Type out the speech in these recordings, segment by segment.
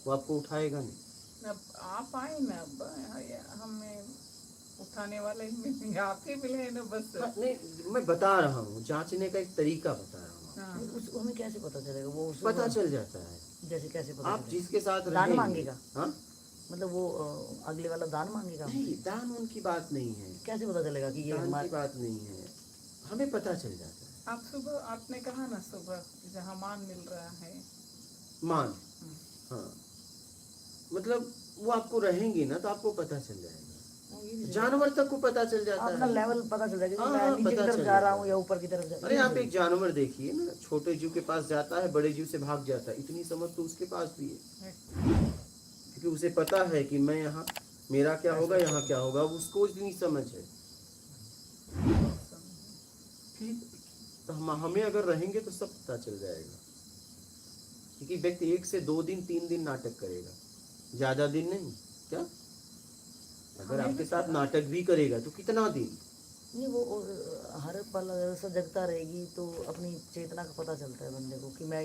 वो आपको उठाएगा नहीं। अब आप आए ना, अब हमें उठाने वाले ही आप ही मिले ना बस। हाँ, नहीं मैं बता रहा हूँ, जांचने का एक तरीका बता रहा हूँ। हाँ। उसको हमें कैसे पता चलेगा? वो पता चल जाता है, जैसे कैसे पता आप चलेगा? जिसके साथ दान रहेंगे। मांगेगा? हाँ मतलब वो अगले वाला दान मांगेगा? नहीं, दान उनकी बात नहीं है, कैसे पता चलेगा कि ये दान की हमारे? बात नहीं है, हमें पता चल जाता है। आप सुबह आपने कहा ना, सुबह जहाँ मान मिल रहा है, मान, हाँ मतलब वो आपको रहेंगे ना तो आपको पता चल जाएगा, जानवर तक को पता चल जाता अपना है। लेवल पता चल जाएगा, हाँ, मैं नीचे की पता तरफ चल जा रहा जाता हूँ है। या ऊपर की तरफ जा रहा हूँ। अरे आप एक जानवर देखिए ना, छोटे जीव के पास जाता है, बड़े जीव से भाग जाता है, इतनी समझ तो उसके पास भी है, क्योंकि उसे पता है कि मैं यहाँ मेरा क्या होगा, यहाँ क्या होगा, उसको इतनी समझ है। ठीक, तो हमें अगर रहेंगे तो सब पता चल जाएगा, क्योंकि व्यक्ति 1 से 2 दिन 3 दिन नाटक करेगा, ज्यादा दिन नहीं। क्या अगर आपके साथ नाटक भी करेगा तो कितना दिन? नहीं, वो हर पल अगर सजगता रहेगी तो अपनी चेतना का पता चलता है बंदे को कि मैं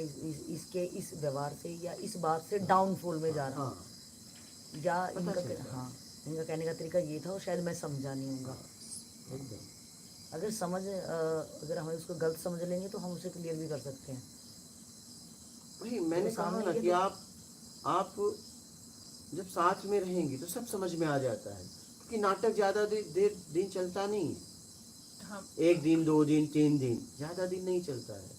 इसके इस व्यवहार से या इस बात से डाउनफॉल में जा रहा हूँ। या इनका कहने का तरीका ये था और शायद मैं समझा नहीं हूँगा। अगर हम उसको गलत समझ लेंगे तो हम उसे क्लियर भी कर सकते हैं। वही मैंने कहा ना कि आप जब साथ में रहेंगे तो सब समझ में आ जाता है, क्योंकि नाटक ज्यादा देर दिन चलता नहीं है। 1 दिन 2 दिन 3 दिन, ज्यादा दिन नहीं चलता है।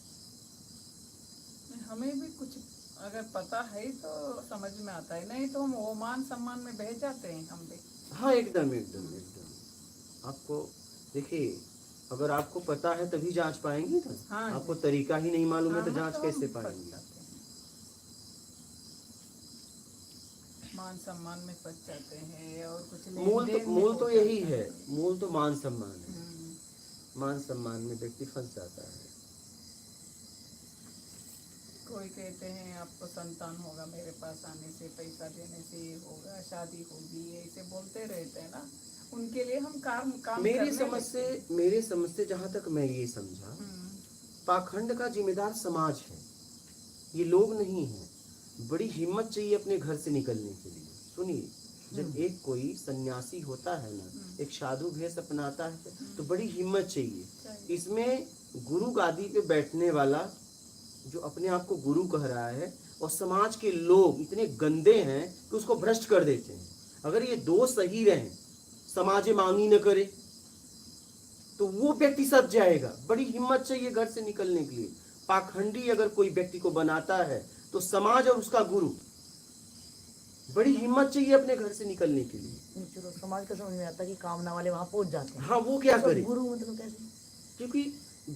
हमें भी कुछ अगर पता है तो समझ में आता है, नहीं तो हम वो मान सम्मान में बह जाते हैं हम भी। हाँ एकदम एकदम एकदम। आपको देखिए, अगर आपको पता है तभी जांच पाएंगे ना। हाँ, आपको तरीका ही नहीं मालूम है तो हाँ, जांच कैसे पाएंगे? मान सम्मान में फंस जाते हैं और कुछ मूल तो यही है, मूल तो मान सम्मान है। मान सम्मान में व्यक्ति फंस जाता है। कोई कहते हैं आपको संतान होगा मेरे पास आने से, पैसा देने से ये होगा, शादी होगी, ऐसे बोलते रहते हैं ना, उनके लिए हम काम मेरे समझ से जहाँ तक मैं ये समझा, पाखंड का जिम्मेदार समाज है, ये लोग नहीं है। बड़ी हिम्मत चाहिए अपने घर से निकलने के लिए। सुनिए, जब एक कोई सन्यासी होता है ना, एक साधु भेष अपनाता है तो बड़ी हिम्मत चाहिए। इसमें गुरु गादी पे बैठने वाला जो अपने आप को गुरु कह रहा है, और समाज के लोग इतने गंदे हैं कि उसको भ्रष्ट कर देते हैं। अगर ये 2 सही रहें, समाज मांगी न करे, तो वो व्यक्ति सज जाएगा। बड़ी हिम्मत चाहिए घर से निकलने के लिए। पाखंडी अगर कोई व्यक्ति को बनाता है तो समाज और उसका गुरु, बड़ी हिम्मत चाहिए अपने घर से निकलने के लिए। चलो, समाज का समझ में आता है कि कामना वाले वहां पहुंच जाते हैं। हाँ, वो क्या करे? गुरु मतलब कैसे? क्योंकि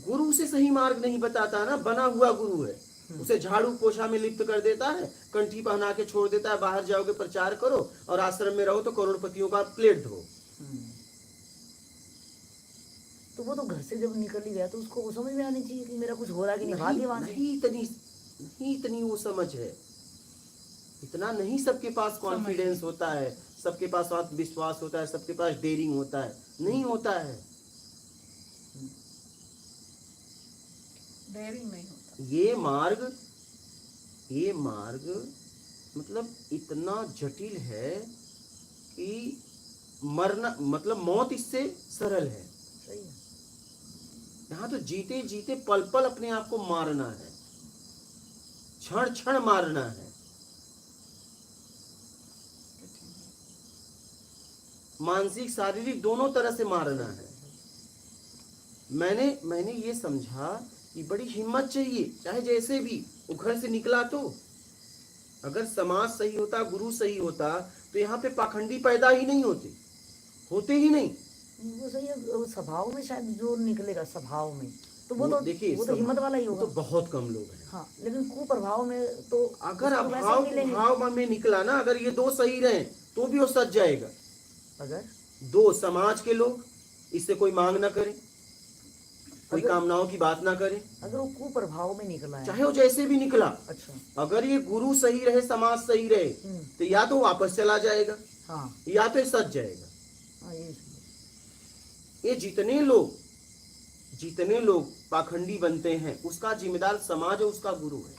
गुरु से सही मार्ग नहीं बताता ना, बना हुआ गुरु है। उसे झाड़ू पोछा में लिप्त कर देता है, कंठी पहना के छोड़ देता है, बाहर जाओगे प्रचार करो और आश्रम में रहो तो करोड़पतियों का प्लेट धो। तो वो तो घर से जब निकल ही गया तो उसको वो समझ में आनी चाहिए कि मेरा कुछ हो रहा है कि नहीं इतनी वो समझ है, इतना नहीं सबके पास कॉन्फिडेंस होता है, सबके पास आत्मविश्वास होता है, सबके पास डेयरिंग होता है, नहीं होता है। डेयरिंग नहीं होता। ये मार्ग मतलब इतना जटिल है कि मरना मतलब मौत इससे सरल है। सही है। यहाँ तो जीते जीते पल पल अपने आप को मारना है, क्षण क्षण मारना है। मानसिक शारीरिक दोनों तरह से मारना है। मैंने ये समझा कि बड़ी हिम्मत चाहिए, चाहे जैसे भी वो घर से निकला तो। अगर समाज सही होता, गुरु सही होता, तो यहाँ पे पाखंडी पैदा ही नहीं होते ही नहीं। वो सही है, स्वभाव में शायद जो निकलेगा स्वभाव में, तो वो तो देखिए वो तो हिम्मत वाला ही होगा। तो बहुत कम लोग हैं। हाँ, लेकिन कुप्रभाव में तो अगर भाव में निकला ना, अगर ये 2 सही रहे तो भी वो सज जाएगा। अगर 2 समाज के लोग, इससे कोई मांग ना करे, कोई कामनाओं की बात ना करे, अगर वो कुप्रभाव में निकला है, चाहे वो जैसे भी निकला। अच्छा, अगर ये गुरु सही रहे, समाज सही रहे, तो या तो वापस चला जाएगा, हाँ, या तो सज जाएगा। हाँ, ये जितने लोग पाखंडी बनते हैं, उसका जिम्मेदार समाज और उसका गुरु है।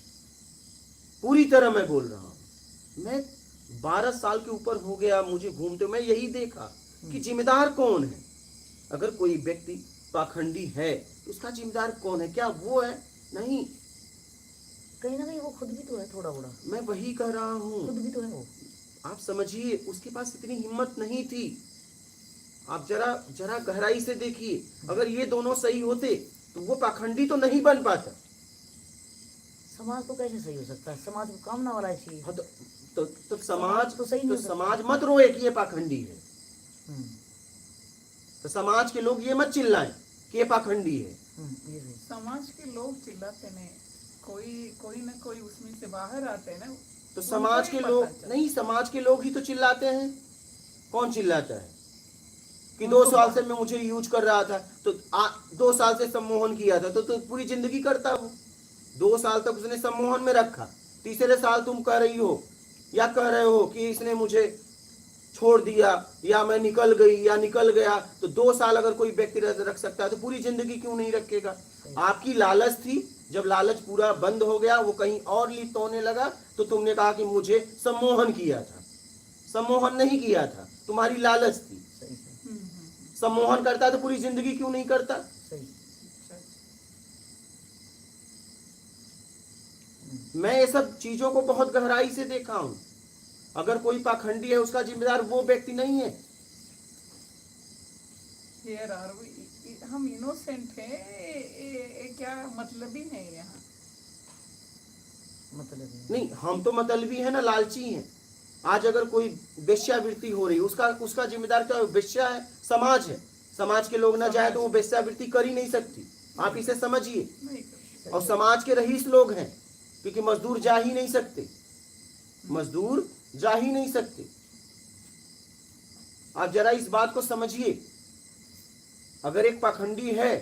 पूरी तरह मैं बोल रहा हूँ, मैं 12 साल के ऊपर हो गया मुझे घूमते, मैं यही देखा कि जिम्मेदार कौन है। अगर कोई व्यक्ति पाखंडी है तो उसका जिम्मेदार कौन है? क्या वो है? नहीं, कहीं ना कहीं वो खुद भी तो है थोड़ा बड़ा, मैं वही कह रहा हूँ। खुद भी तो है वो। आप समझिए, उसके पास इतनी हिम्मत नहीं थी। आप जरा जरा गहराई से देखिए, अगर ये दोनों सही होते तो वो पाखंडी तो नहीं बन पाता। समाज तो कैसे सही हो सकता है? समाज को कामना वाला चाहिए। हाँ, तो समाज तो सही नहीं तो हो सकता। समाज मत रोए कि ये पाखंडी है। हम्म, तो समाज के लोग ये मत चिल्लाएं कि ये पाखंडी है। ये सही। समाज के लोग चिल्लाते नहीं, कोई ना कोई उसमें से बाहर आते हैं ना, तो समाज के लोग नहीं, समाज के लोग ही तो चिल्लाते हैं। कौन चिल्लाता है कि 2 साल से मैं मुझे यूज कर रहा था, तो 2 साल से सम्मोहन किया था, तो पूरी जिंदगी करता वो। 2 साल तक उसने सम्मोहन में रखा, तीसरे साल तुम कह रही हो या कह रहे हो कि इसने मुझे छोड़ दिया या मैं निकल गई या निकल गया। तो 2 साल अगर कोई व्यक्ति रख सकता है तो पूरी जिंदगी क्यों नहीं रखेगा? आपकी लालच थी, जब लालच पूरा बंद हो गया, वो कहीं और लिप्त होने लगा, तो तुमने कहा कि मुझे सम्मोहन किया था। सम्मोहन नहीं किया था, तुम्हारी लालच थी। सही सही सम्मोहन करता तो पूरी जिंदगी क्यों नहीं करता? सही। मैं ये सब चीजों को बहुत गहराई से देखा हूं। अगर कोई पाखंडी है उसका जिम्मेदार वो व्यक्ति नहीं है। Here are we, हम इनोसेंट हैं, क्या मतलब ही नहीं यहाँ। मतलब नहीं, हम तो मतलबी है ना, लालची हैं। आज अगर कोई वेश्यावृत्ति हो रही, उसका जिम्मेदार क्या है? वेश्या है, समाज है। समाज के लोग ना चाहे तो वो वेश्यावृत्ति कर ही नहीं सकती। आप इसे समझिए। नहीं कर और समाज के रईस लोग हैं, क्योंकि मजदूर जा ही नहीं सकते, मजदूर जा ही नहीं सकते। आप जरा इस बात को समझिए। अगर एक पाखंडी है,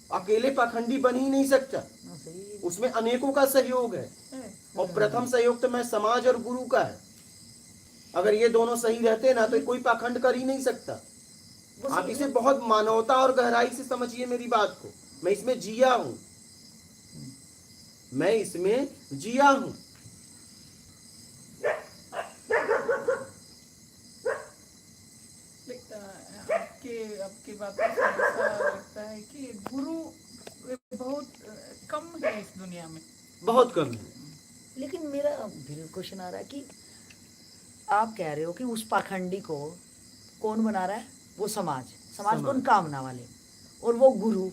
अकेले पाखंडी बन ही नहीं सकता, सही। उसमें अनेकों का सहयोग है। और प्रथम सहयोग तो मैं समाज और गुरु का है। अगर ये दोनों सही रहते ना तो कोई पाखंड कर ही नहीं सकता। आप इसे बहुत मानवता और गहराई से समझिए मेरी बात को। मैं इसमें जिया हूं, मैं इसमें जिया हूं। आपकी बातों से ऐसा लगता है कि गुरु बहुत कम है इस दुनिया में, बहुत कम है। लेकिन मेरा फिर क्वेश्चन आ रहा है कि आप कह रहे हो कि उस पाखंडी को कौन बना रहा है? वो समाज कौन? कामना वाले। और वो गुरु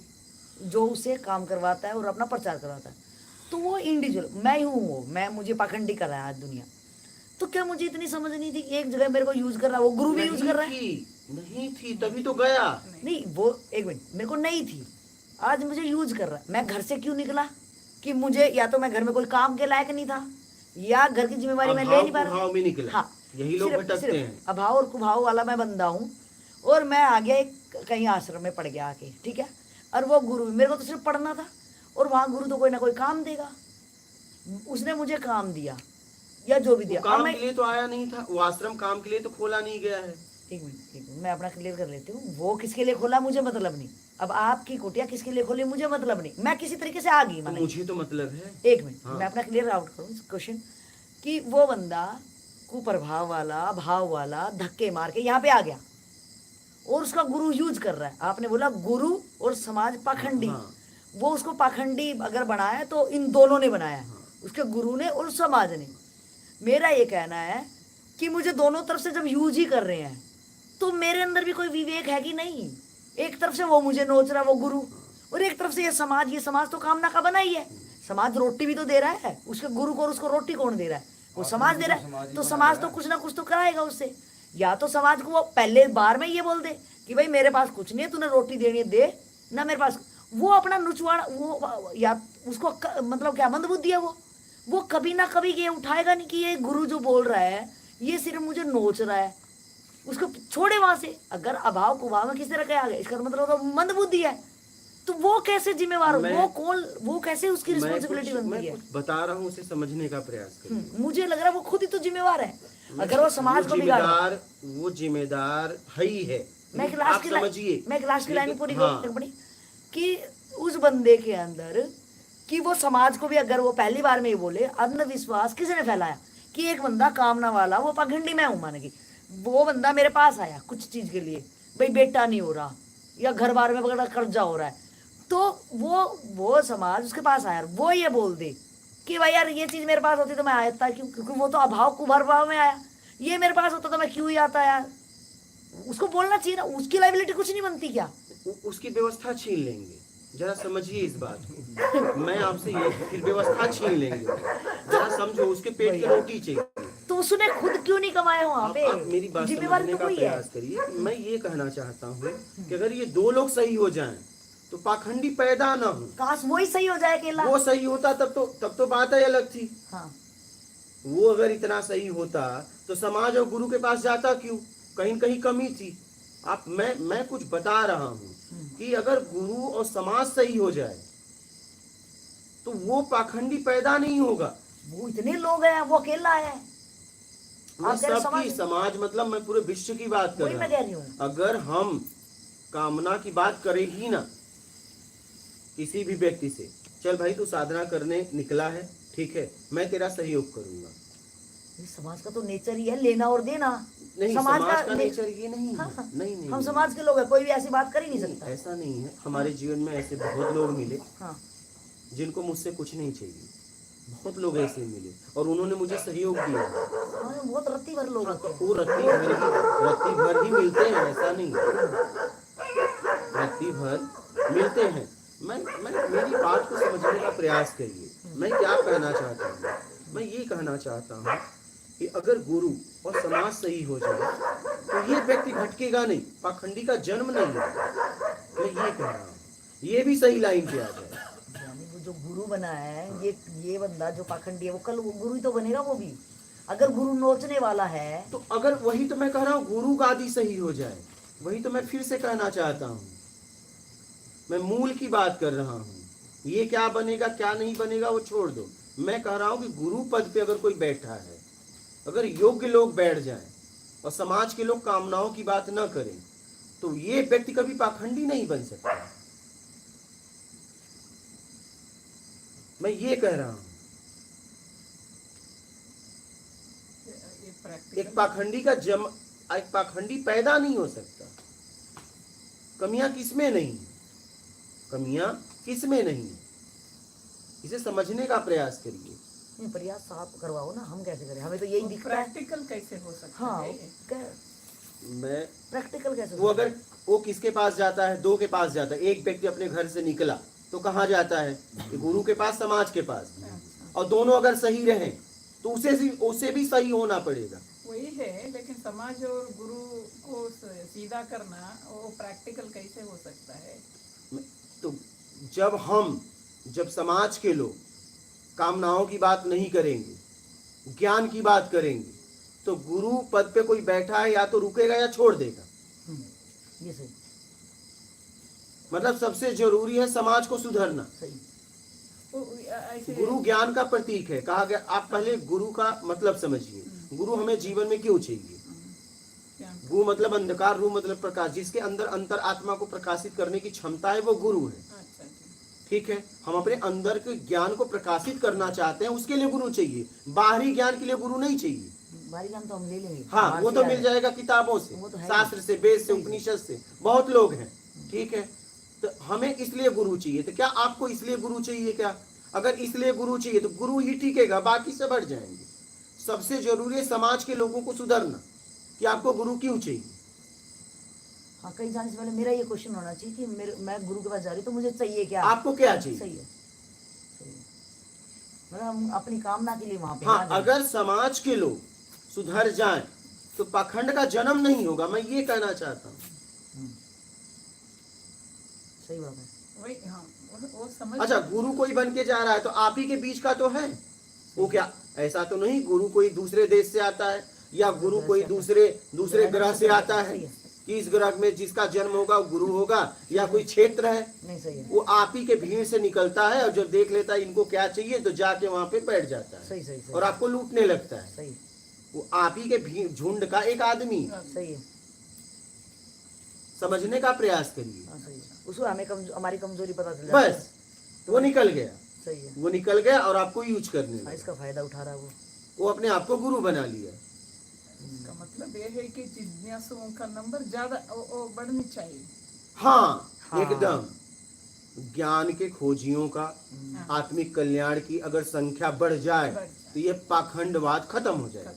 जो उसे काम करवाता है और अपना प्रचार करवाता है, तो वो इंडिविजुअल मैं ही हूँ। वो मैं, मुझे पाखंडी कर रहा है आज दुनिया। तो क्या मुझे इतनी समझ नहीं थी कि एक जगह मेरे को यूज कर रहा है, वो गुरु भी यूज कर रहा है? नहीं थी तभी तो गया। नहीं, वो एक मिनट, मेरे को नहीं थी, आज मुझे यूज कर रहा है। मैं घर से क्यों निकला? कि मुझे या तो मैं घर में कोई काम के लायक नहीं था, या घर की जिम्मेवारी मैं ले नहीं पा रहा। में निकला। हाँ, यही लोग भटकते हैं। अभाव और कुभाव वाला मैं बंदा हूँ, और मैं आ गया एक कहीं आश्रम में पड़ गया आके, ठीक है। और वो गुरु, मेरे को तो सिर्फ पढ़ना था, और वहाँ गुरु तो कोई ना कोई काम देगा। उसने मुझे काम दिया या जो भी दिया। काम के लिए तो आया नहीं था, वो आश्रम काम के लिए तो खोला नहीं गया है। एक मिनट, मैं अपना क्लियर कर लेती हूँ। वो किसके लिए खोला मुझे मतलब नहीं। अब आपकी कुटिया किसके लिए खोली मुझे मतलब नहीं। मैं किसी तरीके से आ गई, तो मुझे तो मतलब है। एक मिनट, मैं अपना क्लियर आउट करूँ क्वेश्चन, कि वो बंदा कुप्रभाव वाला, भाव वाला, धक्के मार के यहाँ पे आ गया, और उसका गुरु यूज कर रहा है। आपने बोला गुरु और समाज पाखंडी। वो उसको पाखंडी अगर बनाया तो इन दोनों ने बनाया, उसके गुरु ने और समाज ने। मेरा ये कहना है कि मुझे दोनों तरफ से जब यूज ही कर रहे हैं, तो मेरे अंदर भी कोई विवेक है कि नहीं? एक तरफ से वो मुझे नोच रहा, वो गुरु, और एक तरफ से ये समाज तो कामना का बना ही है। समाज रोटी भी तो दे रहा है उसके गुरु को, और उसको रोटी कौन दे रहा है? वो समाज दे रहा है। तो समाज तो कुछ ना कुछ तो कराएगा उससे। या तो समाज को वो पहले बार में ये बोल दे कि भाई मेरे पास कुछ नहीं है, तूने रोटी देनी है दे ना, मेरे पास। वो अपना नुचवाड़ा, वो या उसको मतलब क्या मंदबुद्धि है वो कभी ना कभी ये उठाएगा नहीं कि ये गुरु जो बोल रहा है ये सिर्फ मुझे नोच रहा है, उसको छोड़े वहां से। अगर अभाव कुभाव में किसी तरह के आ गए, इसका मतलब तो मंदबुद्धि है। तो वो कैसे जिम्मेवार हो? वो कैसे उसकी रिस्पॉन्सिबिलिटी बनती है? बता रहा हूँ, उसे समझने का प्रयास करिए। मुझे लग रहा है वो खुद ही तो जिम्मेवार है। अगर वो समाज को बिगाड़, वो जिम्मेदार है ही है। मैं एक लास्ट की लाइन पूरी करनी पड़ी कि उस बंदे के अंदर, कि वो समाज को भी, अगर वो पहली बार में ही बोले, अंधविश्वास किसने फैलाया कि एक बंदा कामना वाला, वो पाखंडी मैं हूं मान की, वो बंदा मेरे पास आया कुछ चीज के लिए, भाई बेटा नहीं हो रहा या घर बार में बड़ा कर्जा हो रहा है, तो वो समाज उसके पास आया, वो ये बोल दे कि भाई यार ये चीज मेरे पास होती तो मैं आता क्यों, क्योंकि वो तो अभाव कुभार भाव में आया, ये मेरे पास होता तो मैं क्यों ही आता यार। उसको बोलना चाहिए ना, उसकी लाइबिलिटी कुछ नहीं बनती क्या? उसकी व्यवस्था छीन लेंगे, जरा समझिए इस बात को। मैं आपसे ये फिर व्यवस्था छीन लेंगे, जरा समझो, उसके पेट की रोटी चाहिए। तो उसने खुद क्यों नहीं कमाया वहां पे? आप मेरी बात जिम्मेवारी समझने तो का कोई है। प्रयास करिए। मैं ये कहना चाहता हूँ कि अगर ये दो लोग सही हो जाएं तो पाखंडी पैदा ना हो। काश वही सही हो जाए अकेला। वो सही होता तब तो बात ही अलग थी। हाँ वो अगर इतना सही होता तो समाज और गुरु के पास जाता क्यों? कहीं न कहीं कमी थी। मैं कुछ बता रहा हूँ कि अगर गुरु और समाज सही हो जाए तो वो पाखंडी पैदा नहीं होगा। वो इतने लोग हैं, वो अकेला है। मैं आप कह रहे सबकी समाज मतलब मैं पूरे विश्व की बात कर वही रहा मैं कह रही हूँ। अगर हम कामना की बात करें ही ना किसी भी व्यक्ति से, चल भाई तू साधना करने निकला है, ठीक है, मैं तेरा सहयोग करूंगा। ये समाज का तो नेचर ही है लेना और देना। नहीं, समाज का नेचर ये नहीं है। हाँ। नहीं हम समाज के लोग हैं, कोई भी ऐसी बात कर ही नहीं सकता। ऐसा नहीं है। हमारे जीवन में ऐसे बहुत लोग मिले हाँ जिनको मुझसे कुछ नहीं चाहिए। बहुत लोग ऐसे मिले और उन्होंने मुझे सहयोग दिया। समाज में बहुत रत्ती भर लोग होते हैं। वो रत्ती भर ही मिलते हैं, ऐसा नहीं है। रत्ती भर मिलते हैं। मैं मेरी बात को समझने का प्रयास करिए। मैं क्या कहना चाहता हूँ? मैं ये कहना चाहता हूँ कि अगर गुरु और समाज सही हो जाए तो ये व्यक्ति भटकेगा नहीं, पाखंडी का जन्म नहीं होगा। मैं ये कह रहा हूँ, ये भी सही लाइन पे आ जाए। यानी वो जो गुरु बना है, ये बंदा जो पाखंडी है, वो कल वो गुरु ही तो बनेगा वो भी। अगर गुरु नोचने वाला है तो अगर वही तो मैं कह रहा हूँ, गुरु गादी सही हो जाए, वही तो मैं फिर से कहना चाहता हूँ। मैं मूल की बात कर रहा हूँ। ये क्या बनेगा क्या नहीं बनेगा वो छोड़ दो। मैं कह रहा हूँ कि गुरु पद पे अगर कोई बैठा है, अगर योग्य लोग बैठ जाएं और समाज के लोग कामनाओं की बात न करें तो ये व्यक्ति कभी पाखंडी नहीं बन सकता। मैं ये कह रहा हूँ। एक पाखंडी पैदा नहीं हो सकता। कमियां किसमें नहीं है? कमियां किसमें नहीं है? इसे समझने का प्रयास करिए। नहीं, प्रयास साफ करवाओ ना, हम कैसे करें? हमें तो यही दिखता है। प्रैक्टिकल कैसे हो सकता हाँ है? मैं प्रैक्टिकल कैसे? वो अगर वो किसके पास जाता है? दो के पास जाता है। एक व्यक्ति अपने घर से निकला तो कहाँ जाता है? गुरु के पास, समाज के पास। और दोनों अगर सही रहे तो उसे भी सही होना पड़ेगा। वही है, लेकिन समाज और गुरु को सीधा करना वो प्रैक्टिकल कैसे हो सकता है? तो जब समाज के लोग कामनाओं की बात नहीं करेंगे, ज्ञान की बात करेंगे, तो गुरु पद पे कोई बैठा है या तो रुकेगा या छोड़ देगा। ये सही। मतलब सबसे जरूरी है समाज को सुधरना। सही। गुरु ज्ञान का प्रतीक है, कहा गया। आप पहले गुरु का मतलब समझिए। गुरु हमें जीवन में क्यों चाहिए? गु मतलब अंधकार, रू मतलब प्रकाश। जिसके अंदर अंतर आत्मा को प्रकाशित करने की क्षमता है वो गुरु है। ठीक है, हम अपने अंदर के ज्ञान को प्रकाशित करना चाहते हैं, उसके लिए गुरु चाहिए। बाहरी ज्ञान के लिए गुरु नहीं चाहिए। बाहरी ज्ञान तो हम ले लेंगे। हाँ, वो तो मिल जाएगा किताबों से, शास्त्र से, वेद से, उपनिषद से। बहुत लोग हैं, ठीक है। तो हमें इसलिए गुरु चाहिए। तो क्या आपको इसलिए गुरु चाहिए क्या? अगर इसलिए गुरु चाहिए तो गुरु ही टिकेगा, बाकी से बढ़ जाएंगे। सबसे जरूरी है समाज के लोगों को सुधरना कि आपको गुरु क्यों चाहिए। हाँ, कहीं जाने से पहले मेरा ये क्वेश्चन होना चाहिए कि मैं गुरु के पास जा रही हूँ तो मुझे चाहिए क्या? आपको क्या चाहिए? सही है। मतलब हम अपनी कामना के लिए वहां पे। हाँ, अगर समाज के लोग सुधर जाएं तो पाखंड का जन्म नहीं होगा। मैं ये कहना चाहता हूँ। सही बात है। वही, हाँ, वो समझ। अच्छा, गुरु कोई बन के जा रहा है तो आप ही के बीच का तो है वो। क्या ऐसा तो नहीं गुरु कोई दूसरे देश से आता है या गुरु कोई दूसरे ग्रह से आता है कि इस ग्रह में जिसका जन्म होगा वो गुरु होगा, या कोई क्षेत्र है? नहीं, सही है। वो आप ही के भीड़ से निकलता है और जब देख लेता है इनको क्या चाहिए तो जाके वहां पे बैठ जाता है। सही। और आपको लूटने लगता है। सही। वो आप ही के भीड़ झुंड का एक आदमी। सही है। समझने का प्रयास करिए। हाँ, सही है। उसको हमें हमारी कमजोरी पता चल जाती है। बस वो निकल गया। सही है। वो निकल गया और आपको यूज करने हाँ, लगा। इसका फायदा उठा रहा है वो। वो अपने आप को गुरु बना लिया। इसका मतलब ये है कि जिज्ञासुओं का नंबर ज्यादा वो बढ़नी चाहिए। हाँ, हाँ। एकदम। ज्ञान के खोजियों का, आत्मिक कल्याण की अगर संख्या बढ़ जाए तो ये पाखंडवाद खत्म हो जाएगा।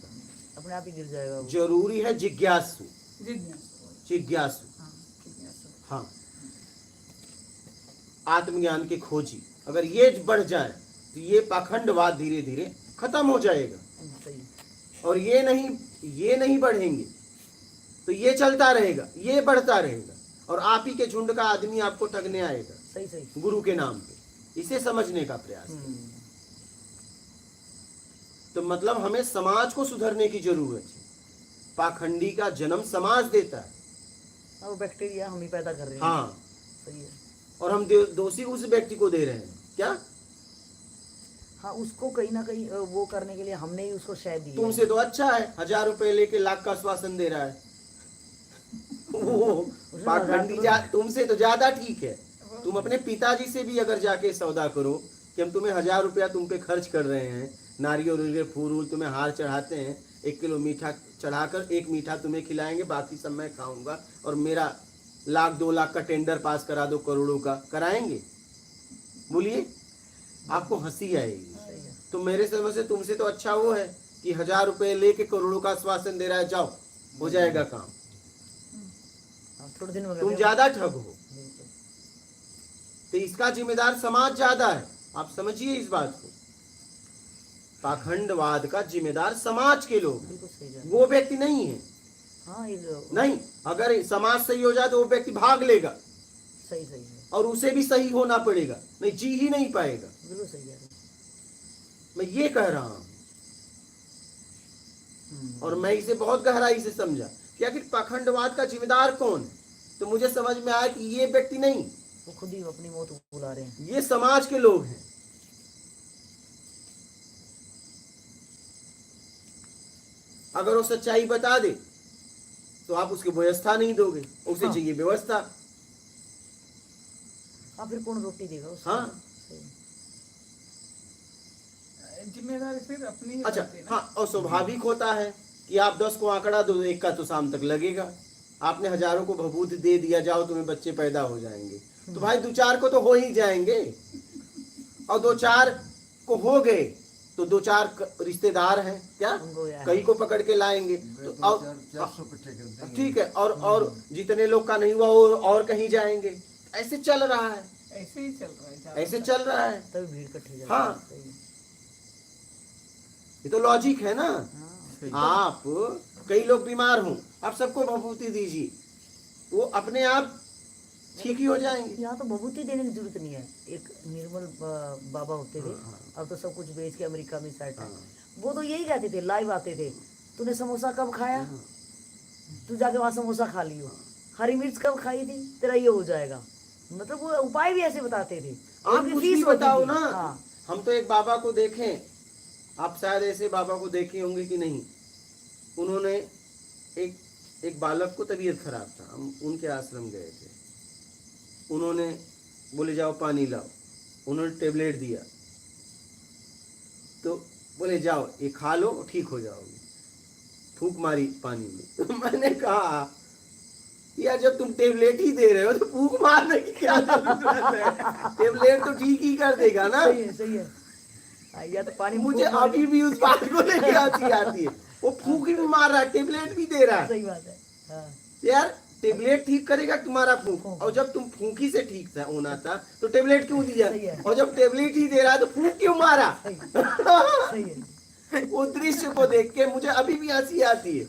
अपने आप ही गिर जाएगा वो। जरूरी है जिज्ञासु, जिज्ञासु। जिज्ञासु। हाँ, जिज्ञासु। हाँ, आत्मज्ञान के खोजी अगर ये बढ़ जाए तो ये पाखंडवाद धीरे धीरे खत्म हो जाएगा। सही। और ये नहीं बढ़ेंगे तो ये चलता रहेगा, ये बढ़ता रहेगा और आप ही के झुंड का आदमी आपको ठगने आएगा। सही सही। गुरु के नाम पे। इसे समझने का प्रयास करें। तो मतलब हमें समाज को सुधरने की जरूरत है। पाखंडी का जन्म समाज देता है। वो बैक्टीरिया हम ही पैदा कर रहे हैं। हाँ, सही है। और हम दोषी उस व्यक्ति को दे रहे हैं क्या? हाँ, उसको कहीं ना कहीं वो करने के लिए हमने ही उसको शय दी। तुमसे तो अच्छा है, 1000 रुपए लेके लाख का आश्वासन दे रहा है। वो पाखंडी तुमसे तो ज्यादा ठीक है। तुम अपने पिताजी से भी अगर जाके सौदा करो कि हम तुम्हें 1000 रुपया तुम पे खर्च कर रहे हैं, नारियल फूल तुम्हें हार चढ़ाते हैं, 1 किलो मीठा चढ़ाकर 1 मीठा तुम्हें खिलाएंगे, बाकी सब मैं खाऊंगा और मेरा 1,00,000 2 लाख का टेंडर पास करा दो, करोड़ों का कराएंगे? बोलिए, आपको हंसी आएगी। तो मेरे समझ से तुमसे तो अच्छा वो है कि 1000 रुपए लेके करोड़ों का आश्वासन दे रहा है, जाओ हो जाएगा काम। थोड़े दिन में तुम ज्यादा ठग हो। तो इसका जिम्मेदार समाज ज्यादा है, आप समझिए इस बात को। पाखंडवाद का जिम्मेदार समाज के लोग, वो व्यक्ति नहीं है। हाँ, नहीं, अगर समाज सही हो जाए तो वो व्यक्ति भाग लेगा। सही सही है। और उसे भी सही होना पड़ेगा, नहीं जी ही नहीं पाएगा। बिल्कुल सही है। मैं ये कह रहा हूं और मैं इसे बहुत गहराई से समझा कि आखिर पाखंडवाद का जिम्मेदार कौन है। तो मुझे समझ में आया कि ये व्यक्ति नहीं, वो खुद ही अपनी मौत बुला रहे हैं। ये समाज के लोग हैं। अगर वो सच्चाई बता दे तो आप उसकी व्यवस्था नहीं दोगे, उसे हाँ। चाहिए व्यवस्था। हाँ, फिर कौन रोटी देगा उसको? हाँ, जिम्मेदारी फिर अपनी ही अच्छा। रहती है ना। हाँ, और स्वाभाविक होता है कि आप 10 को आंकड़ा दो, 1 का तो शाम तक लगेगा। आपने हजारों को भभूत दे दिया, जाओ तुम्हें बच्चे पैदा हो जाएंगे, तो भाई 2-4 को तो हो ही जाएंगे। और 2-4 को हो गए तो 2-4 रिश्तेदार हैं क्या, कई को पकड़ के लाएंगे तो ठीक है। और जितने लोग का नहीं हुआ वो और कहीं जाएंगे। ऐसे चल रहा है, ऐसे ही चल रहा है, ऐसे चल रहा है। तभी भीड़ इकट्ठी जाती है। हाँ, सही है। ये तो लॉजिक है ना। हाँ। आप कई लोग बीमार हों, आप सबको भभूति दीजिए, वो अपने आप ठीक ही हो जाएंगे। यहाँ तो भभूति देने की जरूरत नहीं है। एक निर्मल बाबा होते थे, अब तो सब कुछ बेच के अमेरिका में सेट है। वो तो यही कहते थे, लाइव आते थे, तूने समोसा कब खाया, तू जाके वहाँ समोसा खा लियो, हरी मिर्च कब खाई थी, तेरा ये हो जाएगा। मतलब वो उपाय भी ऐसे बताते थे। आप कुछ भी बताओ ना। हाँ। हम तो एक बाबा को देखें, आप शायद ऐसे बाबा को देखे होंगे कि नहीं। उन्होंने एक बालक को तबीयत खराब था, हम उनके आश्रम गए थे। उन्होंने बोले जाओ पानी लाओ, उन्होंने टेबलेट दिया तो बोले जाओ ये खा लो ठीक हो जाओगे, फूंक मारी पानी में। तो मैंने कहा यार जब तुम टेबलेट ही दे रहे हो तो फूंक मारने की क्या जरूरत है, टेबलेट तो ठीक ही कर देगा ना। सही है, सही है। या तो पानी मुझे अभी भी उस बात को लेके हंसी आती है। वो फूंक भी मार रहा है, टेबलेट भी दे रहा है। सही बात है। हाँ। यार टेबलेट ठीक करेगा तुम्हारा फूंक, और जब तुम फूंकी से ठीक था होना था तो टेबलेट क्यों दिया, और जब टेबलेट ही दे रहा है तो फूंक क्यों मारा। सही है। वो दृश्य को देख के मुझे अभी भी हंसी आती है।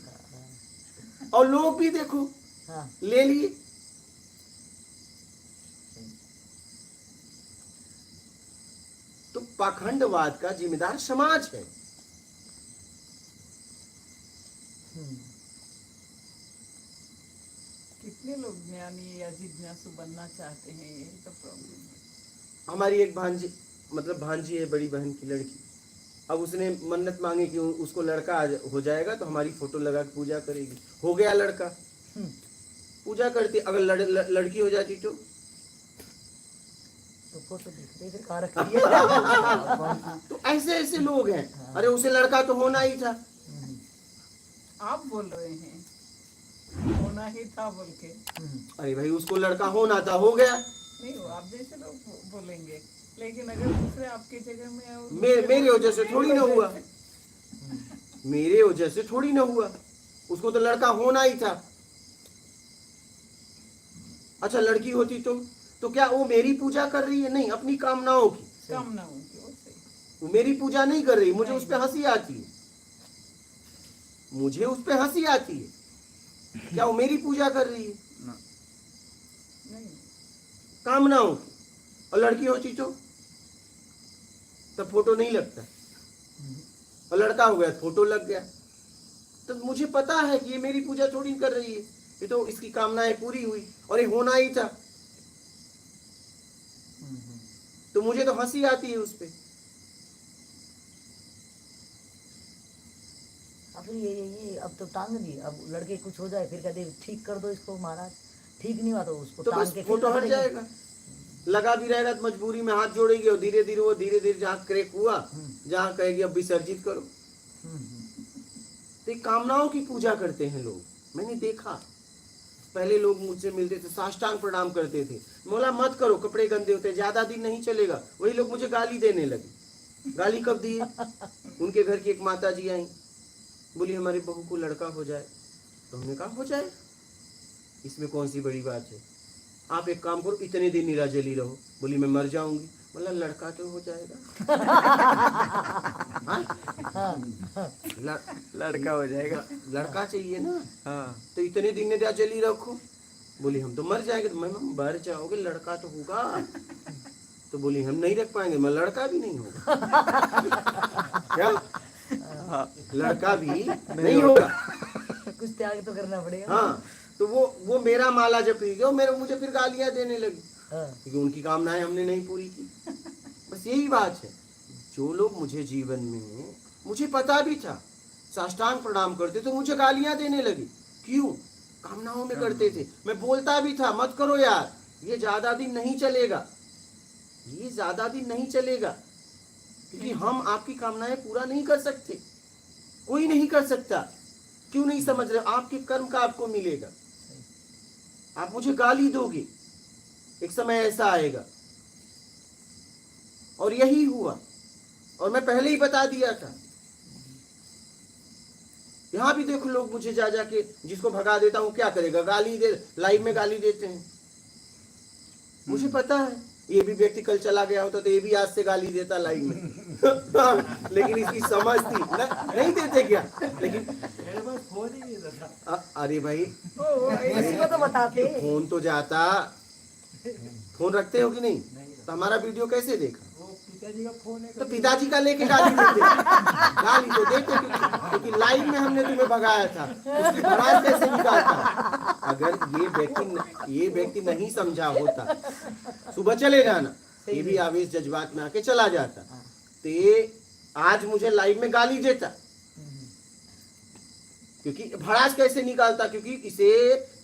और लोग भी देखो हाँ। ले लिए। तो पाखंडवाद का जिम्मेदार समाज है। कितने लोग ज्ञानी या जिज्ञासु बनना चाहते हैं, यही तो प्रॉब्लम है। हमारी एक भांजी है, बड़ी बहन की लड़की। अब उसने मन्नत मांगी कि उसको लड़का हो जाएगा तो हमारी फोटो लगा के पूजा करेगी। हो गया लड़का, पूजा करती। अगर लड़की हो जाती तो तो फोटो दिखते फिर कहाँ रखती है। तो ऐसे ऐसे लोग हैं। अरे उसे लड़का तो होना ही था। आप बोल रहे हैं होना ही था बोल के। अरे भाई उसको लड़का होना था, हो गया। नहीं हो आप जैसे लोग बोलेंगे, लेकिन अगर दूसरे आपकी जगह में और मेरे वजह से थोड़ी ना हुआ, मेरे वजह से थोड़ी ना हुआ, उसको तो लड़का होना ही था। अच्छा लड़की होती तो क्या वो मेरी पूजा कर रही है? नहीं, अपनी कामनाओं की। कामना होगी वो सही। वो मेरी पूजा नहीं कर रही, मुझे उस पर हंसी आती है, मुझे उस पर हंसी आती है। क्या वो मेरी पूजा कर रही है? नहीं कामनाओं की। और लड़की होती तो तब फोटो नहीं लगता, और लड़का हो गया फोटो लग गया। तो मुझे पता है कि ये मेरी पूजा थोड़ी कर रही है, ये तो इसकी कामनाएं पूरी हुई और ये होना ही था। तो मुझे तो हंसी आती है उस पे। अब ये अब तो टांग दी, अब लड़के कुछ हो जाए फिर कहते ठीक कर दो इसको महाराज, ठीक नहीं हुआ तो उसको तो टांग बस के फिर फोटो रख हट देंगे। जाएगा। लगा भी रहेगा तो मजबूरी में हाथ जोड़ेगी और धीरे धीरे जहाँ क्रैक हुआ, जहाँ कहेगी अब विसर्जित करो। तो ये कामनाओं की पूजा करते हैं लोग। मैंने देखा पहले लोग मुझसे मिलते थे, साष्टांग प्रणाम करते थे, बोला मत करो कपड़े गंदे होते, ज्यादा दिन नहीं चलेगा। वही लोग मुझे गाली देने लगे। गाली कब दी है? उनके घर की एक माता जी आई, बोली हमारी बहू को लड़का हो जाए। तो हमने कहा हो जाए, इसमें कौन सी बड़ी बात है, आप एक काम करो इतने दिन निराजली रहो। बोली मैं मर जाऊंगी। बोला लड़का तो हो जाएगा। लड़का हो जाएगा। लड़का चाहिए ना, हाँ तो इतने दिन निराजली रखो। बोली हम तो मर जाएंगे। तो मैं मर जाओगे, लड़का तो होगा। तो बोली हम नहीं रख पाएंगे। मैं लड़का भी नहीं होगा। क्या लड़का भी नहीं होगा? कुछ त्याग तो करना पड़ेगा। हाँ, तो वो मेरा माला जब पी गया, मेरे मुझे फिर गालियां देने लगी, हाँ। क्योंकि उनकी कामनाएं हमने नहीं पूरी की। बस यही बात है। जो लोग मुझे जीवन में, मुझे पता भी था, साष्टांग प्रणाम करते तो मुझे गालियां देने लगी। क्यों? कामनाओं में करते थे। मैं बोलता भी था मत करो यार, ये ज्यादा दिन नहीं चलेगा, ये ज्यादा दिन नहीं चलेगा, क्योंकि हम आपकी कामनाएं पूरा नहीं कर सकते, कोई नहीं कर सकता। क्यों नहीं समझ रहे? आपके कर्म का आपको मिलेगा। आप मुझे गाली दोगे, एक समय ऐसा आएगा। और यही हुआ, और मैं पहले ही बता दिया था। यहां भी देखो लोग मुझे जा जाके, जिसको भगा देता हूं क्या करेगा, गाली दे, लाइव में गाली देते हैं। मुझे पता है ये भी व्यक्ति कल चला गया होता तो ये भी आज से गाली देता लाइव में। लेकिन इसकी समझ थी नहीं देते क्या? लेकिन अरे भाई इसी को तो बताते। फोन तो जाता, फोन रखते हो कि नहीं? तो हमारा वीडियो कैसे देखा? पिताजी का फोन है तो पिताजी का लेके गाली देते, गाली तो देते, क्योंकि लाइव में हमने तुम्हें भगाया था, उसकी भड़ास कैसे निकालता? अगर ये व्यक्ति नहीं समझा होता, सुबह चले जाना, ये भी आवेश जज्बात में आके चला जाता, तो ये आज मुझे लाइव में गाली देता। क्योंकि भड़ास कैसे निकालता? क्योंकि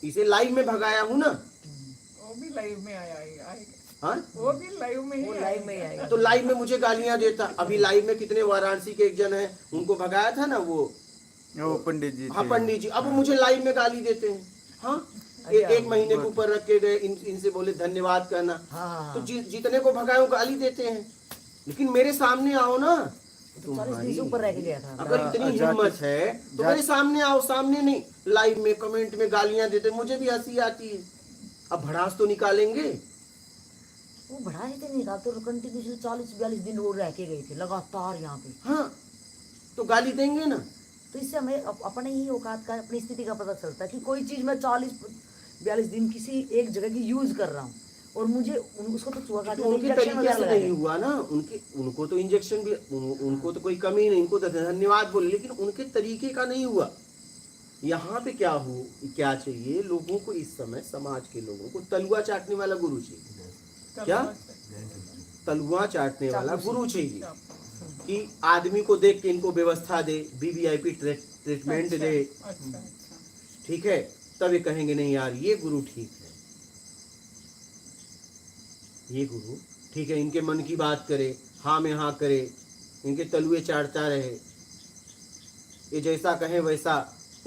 इसे लाइव में भगाया हूं ना। वो भी लाइव में आएगा। हाँ, वो भी लाइव में ही लाइव में ही आएगा। तो लाइव में मुझे गालियां देता। अभी लाइव में कितने वाराणसी के एक जन है, उनको भगाया था ना वो पंडित जी। हाँ पंडित जी, अब वो मुझे लाइव में गाली देते हैं। हाँ, एक महीने के ऊपर रख के गए, इनसे बोले धन्यवाद करना। हाँ। तो जितने को भगाए वो गाली देते हैं। लेकिन मेरे सामने आओ ना, तो 40 दिन से ऊपर रह के गया था। अगर इतनी हिम्मत है तो मेरे सामने आओ। सामने नहीं, लाइव में कमेंट में गालियां देते, मुझे भी हंसी आती है। अब भड़ास तो निकालेंगे। वो बढ़ा ही थे, निकालते तो कंटिन्यूसली 40-42 दिन वो रह के गए थे लगातार यहाँ पे। हाँ, तो गाली देंगे ना। तो इससे हमें अपने ही औकात का, अपनी स्थिति का पता चलता है कि कोई चीज़ मैं 40-42 दिन किसी एक जगह की यूज कर रहा हूँ और मुझे उसको तो चुहा तो उनके तरीके से नहीं हुआ ना। उनको तो इंजेक्शन भी, उनको तो कोई कमी नहीं, उनको तो धन्यवाद बोले, लेकिन उनके तरीके का नहीं हुआ। यहाँ पे क्या चाहिए लोगों को? इस समय समाज के लोगों को तलुआ चाटने वाला गुरु चाहिए। क्या? तलुआ चाटने वाला गुरु चाहिए कि आदमी को देख के इनको व्यवस्था दे, वीवीआईपी ट्रीटमेंट दे। अच्छा। ठीक है, तब ये कहेंगे नहीं यार ये गुरु ठीक है, ये गुरु ठीक है, इनके मन की बात करे, हाँ में हाँ करे, इनके तलुए चाटता रहे, ये जैसा कहे वैसा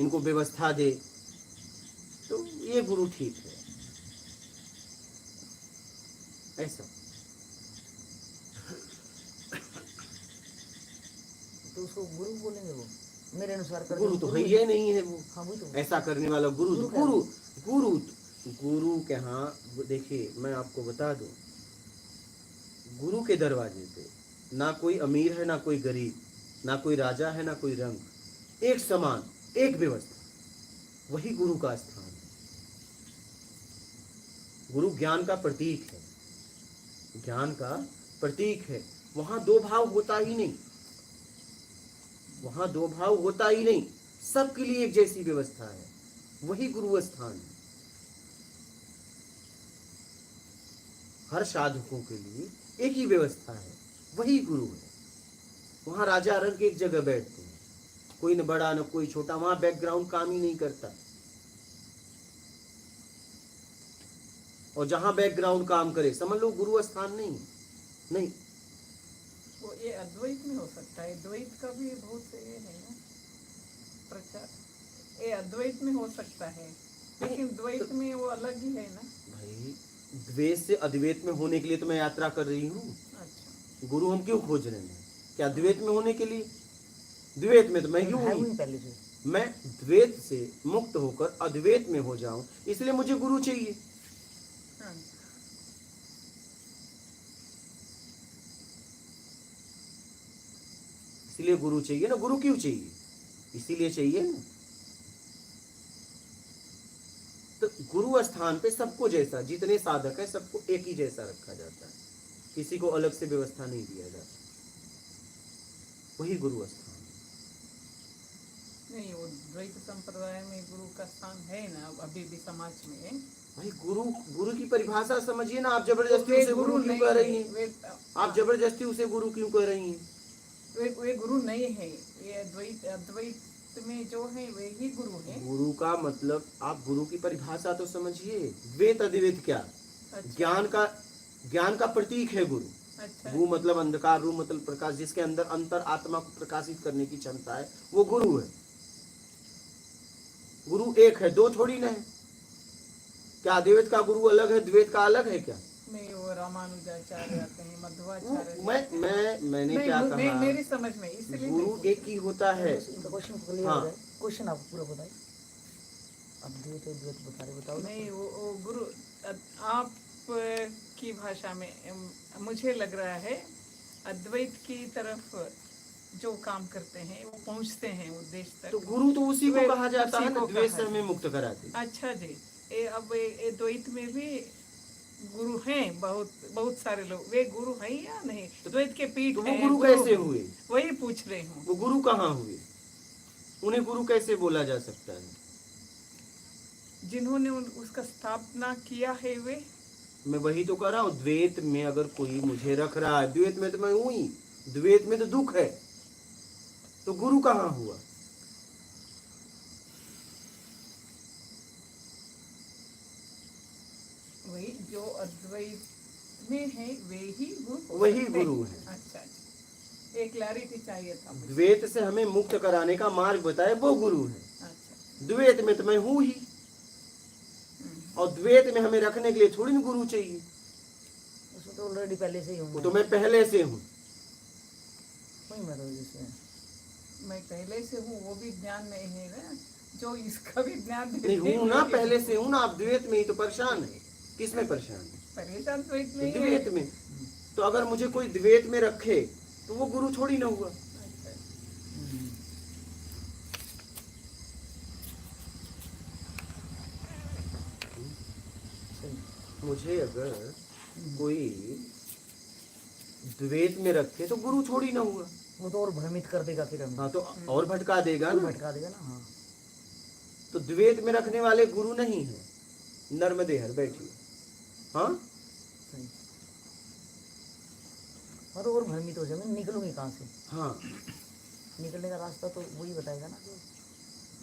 इनको व्यवस्था दे, तो ये गुरु ठीक है। ऐसा तो उसको गुरु बोलेंगे वो मेरे अनुसार कर गुरु तो है ये नहीं है वो। हाँ वही तो। ऐसा करने वाला गुरु गुरु गुरु गुरु गुरु के यहाँ देखिए, मैं आपको बता दूं, गुरु के दरवाजे पे ना कोई अमीर है, ना कोई गरीब, ना कोई राजा है, ना कोई रंग, एक समान, एक व्यवस्था, वही गुरु का स्थान है। गुरु ज्ञान का प्रतीक है, ज्ञान का प्रतीक है। वहां दो भाव होता ही नहीं, वहां दो भाव होता ही नहीं, सबके लिए एक जैसी व्यवस्था है, वही गुरु स्थान है। हर साधकों के लिए एक ही व्यवस्था है, वही गुरु है। वहां राजा रंग एक जगह बैठते हैं, कोई न बड़ा न कोई छोटा, वहां बैकग्राउंड काम ही नहीं करता। और जहां बैकग्राउंड काम करे, समझ लो गुरु स्थान नहीं नहीं। वो ये अद्वैत में हो सकता है, द्वैत का भी बहुत ये है ना प्रचार, ये अद्वैत में हो सकता है, लेकिन द्वैत में वो अलग ही है ना भाई। द्वैत से अद्वैत में होने के लिए तो मैं यात्रा कर रही हूँ। अच्छा, गुरु हम क्यों खोज रहे हैं? क्या द्वैत में होने के लिए? द्वैत में तो मैं क्यों है हूँ? वही पहले से। मैं द्वैत से मुक्त होकर अद्वैत में हो जाऊं, इसलिए मुझे गुरु चाहिए। हाँ, इसलिए गुरु चाहिए ना। गुरु क्यों चाहिए? इसीलिए चाहिए ना। तो गुरु स्थान पे सबको जैसा, जितने साधक है सबको एक ही जैसा रखा जाता है, किसी को अलग से व्यवस्था नहीं दिया जाता, वही गुरु स्थान। नहीं वो द्वैत संप्रदाय में गुरु का स्थान है ना अभी भी समाज में। भाई गुरु गुरु की परिभाषा समझिए ना। आप जबरदस्ती वे उसे गुरु क्यों नहीं कह रही है, हैं? आप जबरदस्ती उसे गुरु क्यों कह रही हैं? वे गुरु नहीं है, ये अद्वैत में जो है वे ही गुरु है। गुरु का मतलब, आप गुरु की परिभाषा तो समझिए। द्वैत अद्वैत क्या? अच्छा, ज्ञान का प्रतीक है गुरु। अच्छा, गु मतलब अंधकार, रू मतलब प्रकाश, जिसके अंदर अंतर आत्मा को प्रकाशित करने की क्षमता है, वो गुरु है। गुरु एक है, दो थोड़ी ना है। क्या अद्वैत का गुरु अलग है, द्वैत का अलग है क्या? नहीं वो रामानुजाचार्य आते हैं, मध्वाचार्य। मैंने क्या कहा? मेरी समझ में इसलिए गुरु एक ही होता है। इनका क्वेश्चन क्लियर हाँ। हो जाए। क्वेश्चन आप पूरा बताइए। अब द्वैत द्वैत बता रहे, बताओ ना। नहीं वो गुरु आप की भाषा में मुझे लग रहा है अद्वैत की तरफ जो काम करते हैं वो पहुंचते हैं उद्देश्य तक। तो गुरु तो उसी को कहा जाता है उसी ना, को द्वैत कहा से हमें मुक्त कराते। अच्छा जी, अब ये द्वैत में भी गुरु हैं, बहुत सारे लोग। वे गुरु हैं या नहीं? द्वैत के पीठ तो वो हैं, गुरु कैसे हुए? वही पूछ रही हूँ। वो गुरु कहाँ हुए? उन्हें गुरु कैसे बोला जा सकता है? जिन्होंने उसका स्थापना किया है वे। मैं वही तो कह रहा हूँ। द्वैत में अगर कोई मुझे रख रहा है, द्वैत में तो मैं हूं ही। द्वैत में तो दुख है, तो गुरु कहाँ हुआ? वही जो अद्वैत में है वे ही गुरु, वही गुरु है। अच्छा, एक क्लैरिटी चाहिए था मुझे। द्वैत से हमें मुक्त कराने का मार्ग बताए, वो गुरु है। अच्छा, द्वैत में तो मैं हूं ही, और द्वैत में हमें रखने के लिए थोड़ी ना गुरु चाहिए। उसमें तो ऑलरेडी पहले से ही हूँ। वो तो मैं पहले से हूँ। वही मैं तो जिसमें मैं पहले से हूँ, वो भी ज्ञान में है ना, जो इसका भी ज्ञान नहीं हूँ ना, पहले से हूँ ना। आप द्वैत में ही तो परेशान है। किसमें परेशान है? परेशान तो इसमें ही है। द्वैत में। तो अगर मुझे कोई द्वैत में रखे तो वो गुरु थोड़ी ना हुआ। अच्छा, मुझे अगर कोई द्वैत में रखे तो गुरु थोड़ी ना हुआ। वो तो और भ्रमित कर देगा फिर हमें। हाँ, तो और भटका देगा ना। भटका देगा ना। हाँ तो द्वैत में रखने वाले गुरु नहीं है। नर्मदे हर बैठिए। हाँ, सही। और भ्रमित हो जाएंगे, निकलूंगी कहाँ से? हाँ, निकलने का रास्ता तो वही बताएगा ना,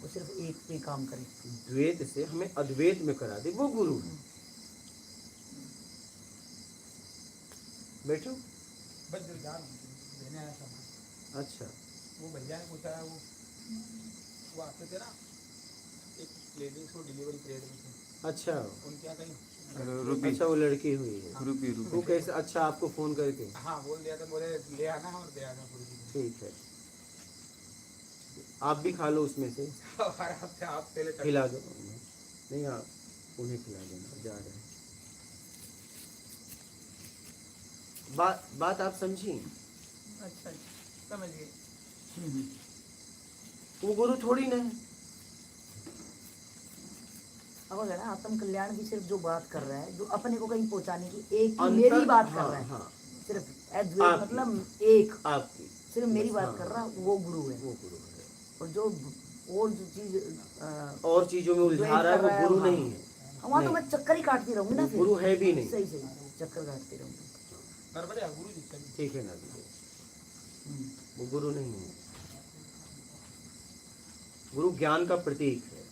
वो सिर्फ एक पे काम करे। द्वैत से हमें अद्वैत में करा दे, वो गुरु है। बैठो। बस जो जान देने आया सामान, अच्छा वो भैया ने पूछा है, वो आते थे ना, एक लेडीज को डिलीवरी पीरियड में थे, अच्छा उनके यहाँ कहीं अच्छा, वो लड़की हुई है। रूबी वो कैसे? अच्छा, आपको फोन करके? हाँ बोल दिया था, बोले ले आना और दे आना पूरी चीज़। ठीक है, आप भी खा लो उसमें से, और आप पहले खिला दो। नहीं, आप उन्हें खिला देना, जा रहे हैं। बात आप समझी? अच्छा समझ गई। वो गुरु थोड़ी ना है। अब अगर ना आत्म कल्याण की सिर्फ जो बात कर रहा है, जो अपने को कहीं पहुंचाने की, एक की अंतर- मेरी बात हाँ, कर रहा है, हाँ, सिर्फ अद्वैत आपकी। मतलब एक, आपकी सिर्फ मेरी बात हाँ, कर रहा, वो गुरु है। वो गुरु है। और जो चीज और चीजों में उलझा रहा है, वो गुरु नहीं है। वहाँ तो नहीं। मैं चक्कर ही काटती रहूंगी ना, वो फिर गुरु है भी नहीं। सही चक्कर काटती रहूंगी। गुरु जी चलिए। ठीक है ना जी, वो गुरु नहीं है। गुरु ज्ञान का प्रतीक है।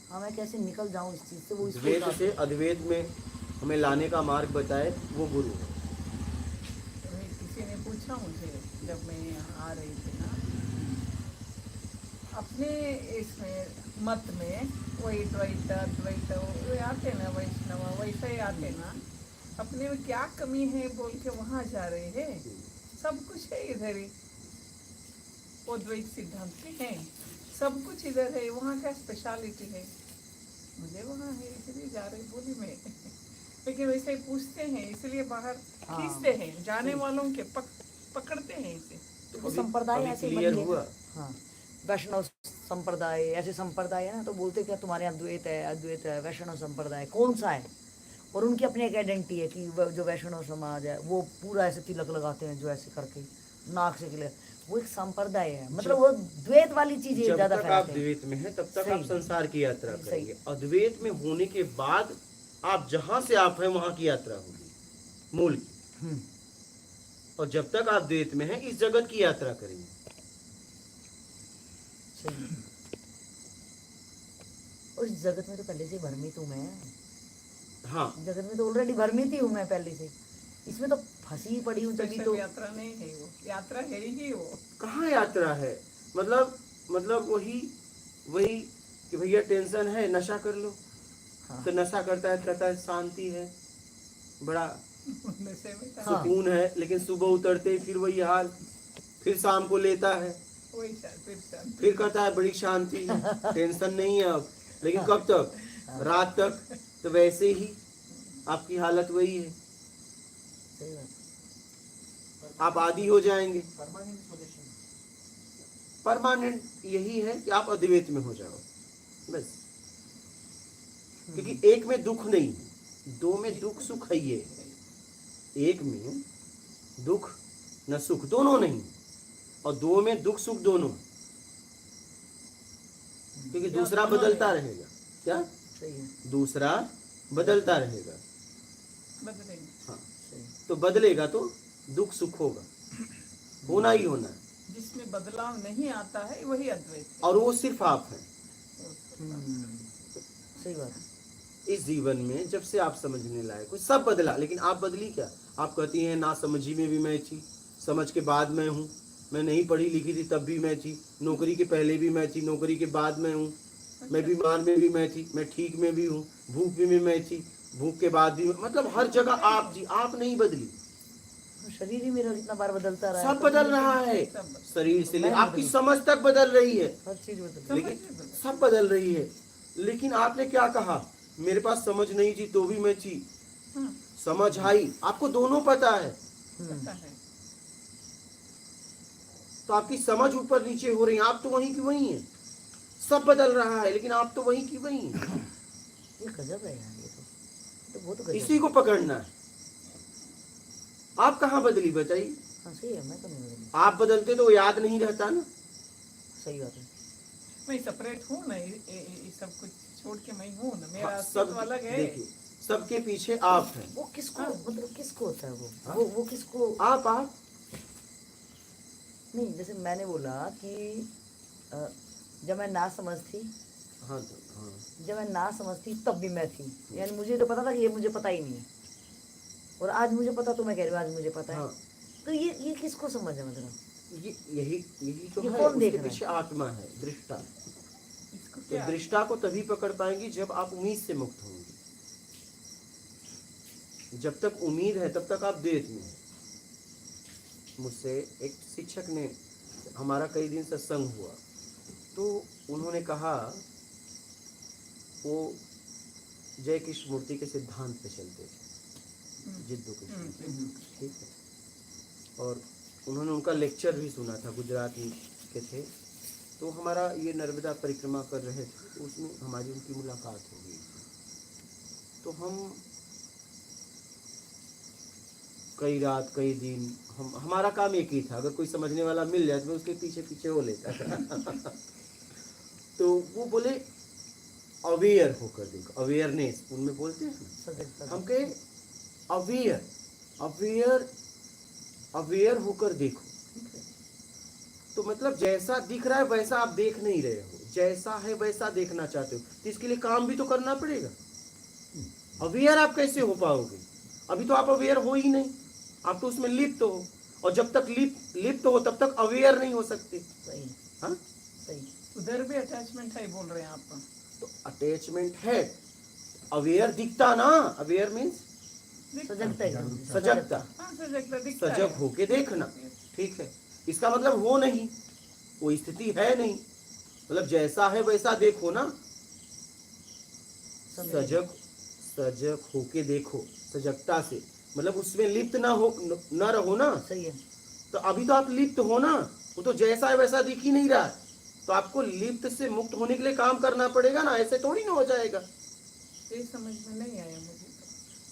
हाँ, मैं कैसे निकल जाऊँ इस चीज से, वो इसको द्वैत काट- से अद्वैत में हमें लाने का मार्ग बताए, वो गुरु है। किसी ने पूछा मुझे जब मैं यहाँ आ रही थी ना, अपने इसमें मत में वही द्वैत अद्वैत वो आते ना, वैष्णव वैसे ही आते ना, अपने में क्या कमी है बोल के वहाँ जा रहे हैं। सब कुछ है इधर ही, वो द्वैत सिद्धांत के हैं, सब कुछ इधर है, वहाँ क्या स्पेशलिटी है? मुझे वहाँ है इसलिए जा रही बोली मैं। लेकिन वैसे ही पूछते हैं, इसलिए बाहर हाँ। खींचते हैं, जाने वालों के पकड़ते हैं इसे। तो वो संप्रदाय अभी ऐसे क्लियर बन गए। हुआ? हाँ, वैष्णव संप्रदाय, ऐसे संप्रदाय है ना, तो बोलते क्या तुम्हारे यहाँ अद्वैत है, वैष्णव संप्रदाय कौन सा है? और उनकी अपनी एक आइडेंटिटी है कि जो वैष्णव समाज है वो पूरा ऐसे तिलक लगाते हैं, जो ऐसे करके नाक से तिलक, वो एक संप्रदाय है, मतलब वो द्वैत वाली चीजें जब ज्यादा तक आप फैलाते हैं। द्वैत में हैं, तब तक सही। आप संसार की यात्रा सही। करेंगे। अद्वैत में होने के बाद आप जहां से आप हैं वहां की यात्रा होगी, मूल की। और जब तक आप द्वैत में हैं, इस जगत की यात्रा करेंगे। सही। और इस जगत में तो पहले से भ्रमित हूँ मैं, हाँ, जगत में तो ऑलरेडी भ्रमित ही हूँ मैं पहले से, इसमें तो फंसी पड़ी हूँ तभी स्पेशल तो। यात्रा नहीं है वो, यात्रा है ही वो। कहाँ यात्रा है? मतलब वही कि भैया टेंशन है, नशा कर लो। हाँ। तो नशा करता है, कहता है शांति है, बड़ा नशे में था। हाँ। सुकून है, लेकिन सुबह उतरते ही फिर वही हाल, फिर शाम को लेता है, वही शांति। फिर कहता है बड़ी शांति है, टेंशन नहीं है अब। लेकिन कब तक? रात तक। तो वैसे ही आपकी हालत वही है, सही बात। आप आदी हो जाएंगे। परमानेंट सोल्यूशन परमानेंट यही है कि आप अद्वैत में हो जाओ, बस। क्योंकि एक में दुख नहीं है, दो में दुख सुख है। ये एक में दुख न सुख दोनों नहीं, और दो में दुख सुख दोनों, क्योंकि दूसरा बदलता रहेगा। क्या? सही है। दूसरा बदलता रहेगा। बदलेंगे। हाँ, सही। तो बदलेगा तो दुख सुख होगा, होना ही होना है। जिसमें बदलाव नहीं आता है वही अद्वैत है। और वो सिर्फ आप हैं। सही बात है। इस जीवन में जब से आप समझने लायक हो, सब बदला, लेकिन आप बदली क्या? आप कहती हैं ना समझी में भी मैं थी, समझ के बाद मैं हूँ, मैं नहीं पढ़ी लिखी थी तब भी मैं थी, नौकरी के पहले भी मैं थी, नौकरी के बाद मैं हूँ, मैं बीमार में भी मैं थी, मैं ठीक में भी हूँ, भूख में भी मैं थी, भूख के बाद भी मतलब हर जगह आप थी। आप नहीं बदली, शरीर ही मेरा इतना बार बदलता रहा है, सब बदल रहा है। शरीर से ले आपकी समझ तक बदल रही है, हर चीज बदल। लेकिन सब बदल रही है। लेकिन आपने क्या कहा? मेरे पास समझ नहीं थी तो भी मैं थी, समझ आई। आपको दोनों पता है, पता है। तो आपकी समझ ऊपर नीचे हो रही है। आप तो वहीं की वहीं है, सब बदल रहा है, लेकिन आप तो वहीं की वहीं है। ये गजब है यार, ये तो बहुत गजब। इसी को पकड़ना है। आप कहाँ बदली बताइए? हाँ सही है, मैं तो नहीं बदली। आप बदलते तो याद नहीं रहता ना। सही बात है। मैं सेपरेट हूँ ना, ये सब कुछ छोड़ के मैं हूँ ना, मेरा हाँ, अस्तित्व अलग है। देखिए, सबके पीछे आप हैं। वो किसको मतलब किसको होता है वो किसको? आप नहीं, जैसे मैंने बोला कि जब मैं ना समझ थी, हाँ तो हाँ, जब मैं ना समझ थी तब भी मैं थी, यानी मुझे तो पता था कि ये मुझे पता ही नहीं है। और आज मुझे पता तो मैं कह रही हूँ आज मुझे पता है। हाँ। तो ये किसको समझ है मतलब? यही जो ये है कौन उसके देख रहा है? पीछे आत्मा है, दृष्टा। इसको तो क्या दृष्टा को तभी पकड़ पाएंगी जब आप उम्मीद से मुक्त होंगे। जब तक उम्मीद है तब तक आप द्वैत में हैं। मुझसे एक शिक्षक ने, हमारा कई दिन सत्संग हुआ, तो उन्होंने कहा वो जय कृष्ण मूर्ति के सिद्धांत पे चलते थे, जिद्दू कृष्ण, ठीक है। और उन्होंने उनका लेक्चर भी सुना था, गुजराती के थे। तो हमारा ये नर्मदा परिक्रमा कर रहे थे, तो उसमें हमारी उनकी मुलाकात हो गई। तो हम कई रात कई दिन, हमारा काम एक ही था, अगर कोई समझने वाला मिल जाए तो मैं उसके पीछे पीछे हो लेता था। तो वो बोले अवेयर होकर देखो, अवेयरनेस उनमें बोलते हैं ना। हम कहे अवेयर होकर देखो, ठीक है। तो मतलब जैसा दिख रहा है वैसा आप देख नहीं रहे हो, जैसा है वैसा देखना चाहते हो, तो इसके लिए काम भी तो करना पड़ेगा। अवेयर आप कैसे हो पाओगे? अभी तो आप अवेयर हो ही नहीं, आप तो उसमें लिप्त हो, और जब तक लिप्त हो तब तक अवेयर नहीं हो सकते। सही। हाँ, सही। उधर भी अटैचमेंट है बोल रहे हैं आप। तो अटैचमेंट है, अवेयर दिखता ना, अवेयर मीन्स सजगता एकदम। सजगता, हाँ, सजगता दिखता सजग है। होके देखना, ठीक है। इसका मतलब हो नहीं, वो स्थिति है नहीं, मतलब जैसा है वैसा देखो ना, सजग होके देखो, सजगता से, मतलब उसमें लिप्त ना हो, न रहो ना। सही है। तो अभी तो आप लिप्त हो ना, वो तो जैसा है वैसा दिख ही नहीं रहा, तो आपको लिप्त से मुक्त होने के लिए काम करना पड़ेगा ना, ऐसे थोड़ी ना हो जाएगा। ये समझ में नहीं आया मुझे तो।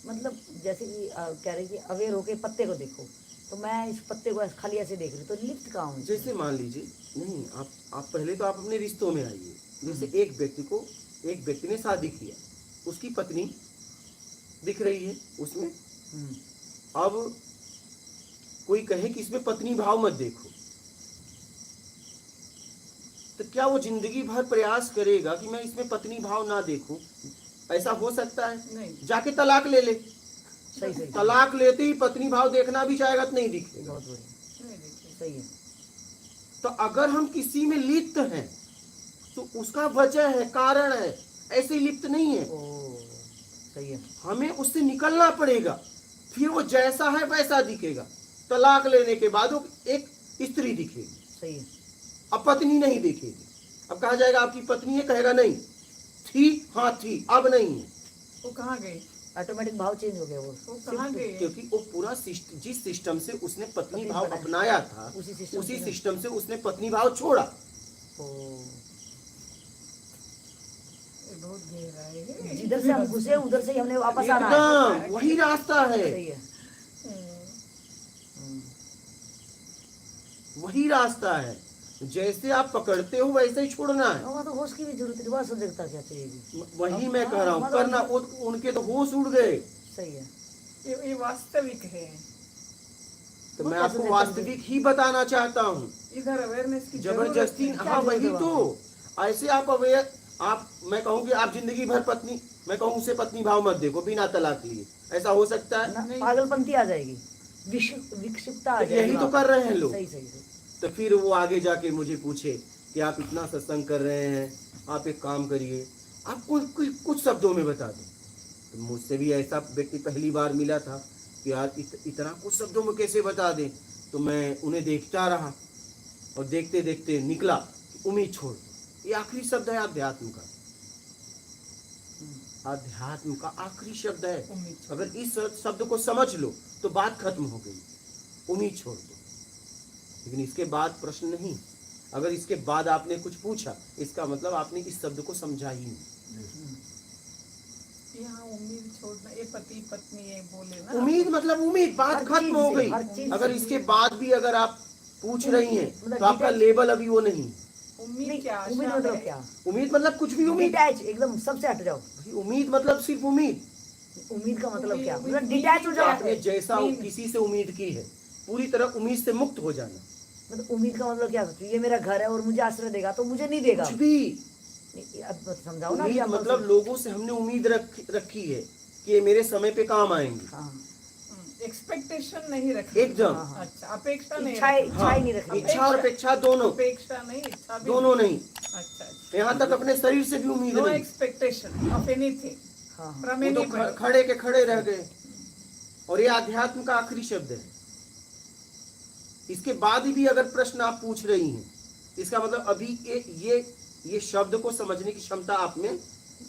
मतलब जैसे कि कह रही कि अवेयर होके पत्ते को देखो, तो मैं इस पत्ते को खाली ऐसे देख रही, तो लिप्त कहाँ हूँ? जैसे मान लीजिए, नहीं आप पहले तो आप अपने रिश्तों में आइए। जैसे एक व्यक्ति ने शादी किया, उसकी पत्नी दिख रही है उसमें। अब कोई कहे कि इसमें पत्नी भाव मत देखो, तो क्या वो जिंदगी भर प्रयास करेगा कि मैं इसमें पत्नी भाव ना देखूं? ऐसा हो सकता है? नहीं। जाके तलाक ले ले, सही सही। तलाक लेते ही पत्नी भाव देखना भी चाहेगा तो नहीं दिखेगा। बहुत बढ़िया। नहीं देखिए। सही है। तो अगर हम किसी में लिप्त हैं तो उसका वजह है, कारण है, ऐसे ही लिप्त नहीं है। ओ सही है। हमें उससे निकलना पड़ेगा, फिर वो जैसा है वैसा दिखेगा। तलाक लेने के बाद वो एक स्त्री दिखेगी, सही है। अब पत्नी नहीं दिखेगी। अब कहा जाएगा आपकी पत्नी है, कहेगा नहीं थी, हाँ थी, अब नहीं है। वो कहाँ गए? ऑटोमेटिक भाव चेंज हो गया वो। वो कहाँ गए? क्योंकि वो पूरा जिस सिस्टम से उसने पत्नी भाव बनाया, अपनाया था, उसी उसी सिस्टम सिस्टम से उसने पत्नी भाव छोड़ा। ओ ये बहुत गहरा है। जिधर से हम घुसे उधर से ही हमने वापस आना है। एकदम वही रास्ता है, सही है। वही रास्ता है। जैसे आप पकड़ते हो वैसे ही छोड़ना है। वहाँ तो होश की भी जरूरत है, वहाँ सजगता क्या चाहिए? वही मैं कह रहा हूँ, करना उनके तो होश उड़ गए। सही है। ये वास्तविक है। तो मैं आपको वास्तविक ही बताना चाहता हूँ। इधर अवेयरनेस की जबरदस्ती, जरूरत है। हाँ वही तो। ऐसे आप अवेयर, आप, मैं कहूँ कि आप जिंदगी भर पत्नी, मैं कहूँ उसे पत्नी भाव मत देखो बिना तलाक लिए, ऐसा हो सकता है? ना, पागलपंती आ जाएगी, विक्षिप्तता आ जाएगी। यही तो कर रहे हैं लोग। सही सही सही। तो फिर वो आगे जाके मुझे पूछे कि आप इतना सत्संग कर रहे हैं, आप एक काम करिए, आप कुछ शब्दों में बता दो। तो मुझसे भी ऐसा व्यक्ति पहली बार मिला था कि यार इतना कुछ शब्दों में कैसे बता दें। तो मैं उन्हें देखता रहा और देखते देखते निकला कि उम्मीद छोड़ दो। ये आखिरी शब्द है अध्यात्म का, अध्यात्म का आखिरी शब्द है। अगर इस शब्द को समझ लो तो बात खत्म हो गई, उम्मीद छोड़ दो। लेकिन इसके बाद प्रश्न नहीं, अगर इसके बाद आपने कुछ पूछा, इसका मतलब आपने इस शब्द को समझा ही नहीं। यहाँ उम्मीद छोड़ना, ये पति पत्नी ये बोले ना, उम्मीद मतलब उम्मीद, बात खत्म हो गई। अगर इसके बाद भी अगर आप पूछ रही हैं तो आपका लेवल अभी वो नहीं। उम्मीद क्या? उम्मीद मतलब क्या? उम्मीद मतलब कुछ भी उम्मीद, डिटैच एकदम, सबसे हट जाओ। उम्मीद मतलब सिर्फ उम्मीद। उम्मीद का मतलब क्या? मतलब डिटैच हो जाओ। आपने जैसा किसी से उम्मीद की है, पूरी तरह उम्मीद से मुक्त हो जाना। मतलब उम्मीद का मतलब क्या? ये मेरा घर है और मुझे आश्रय देगा, तो मुझे नहीं देगा कुछ भी। अब समझाओ ना। उम्मीद मतलब लोगों से हमने उम्मीद रखी है कि ये मेरे समय पे काम आएंगे। हाँ। एक्सपेक्टेशन नहीं रखी। एकदम। अच्छा, अपेक्षा नहीं इच्छाएं रखी। इच्छाएं नहीं रखनी। इच्छा और अपेक्षा दोनों, अपेक्षा नहीं, इच्छा भी दोनों नहीं। अच्छा अच्छा। यहाँ तक अपने शरीर से भी उम्मीद नो नहीं। एक्सपेक्टेशन ऑफ एनीथिंग हाँ हाँ। फ्रॉम वो तो एनीबॉडी। खड़े के खड़े रह गए। और ये आध्यात्म का आखिरी शब्द है। इसके बाद भी अगर प्रश्न आप पूछ रही हैं, इसका मतलब अभी ये शब्द को समझने की क्षमता आप में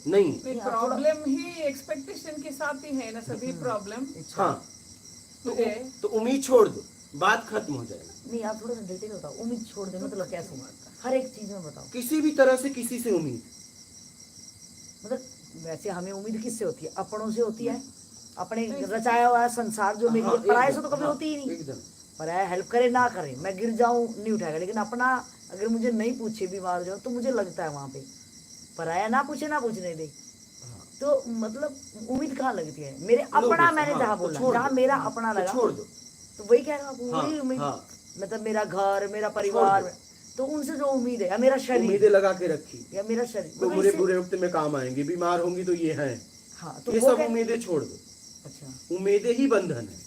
नहीं है। नहीं, प्रॉब्लम ही एक्सपेक्टेशन के साथ ही है ना, सभी प्रॉब्लम। हाँ, मुझे तो उम्मीद छोड़ दो, बात खत्म हो जाएगी। नहीं, आप थोड़ा सा डिटेल बताओ, उम्मीद छोड़ दे मतलब कैसे? हर एक चीज में बताओ। किसी भी तरह से किसी से उम्मीद, मतलब वैसे हमें उम्मीद किससे होती है? अपनों से होती है, अपने रचाया हुआ संसार जो मेरी है। पराये से तो कभी होती ही नहीं। एकदम। पराया हेल्प करे ना करे, मैं गिर जाऊं नहीं उठाएगा, लेकिन अपना अगर मुझे नहीं पूछे बीमार हो जाऊं तो मुझे लगता है वहां पे। पराया ना पूछे ना पूछने दे, तो मतलब उम्मीद कहाँ लगती है? मेरे अपना, मैंने हाँ, जहाँ तो बोला, छोड़ जहाँ दो, मेरा हाँ, अपना तो लगा, छोड़ दो। तो वही कह रहा हूँ, हाँ, वही उम्मीद। हाँ। मतलब मेरा घर, मेरा परिवार, तो उनसे जो उम्मीद है, या मेरा शरीर, उम्मीदें लगा के रखी, या मेरा शरीर, तो मतलब बुरे इससे- बुरे वक्त में काम आएंगे, बीमार होंगी तो ये है। हाँ, तो ये वो सब क्या- उम्मीदें छोड़ दो। अच्छा, उम्मीदें ही बंधन है।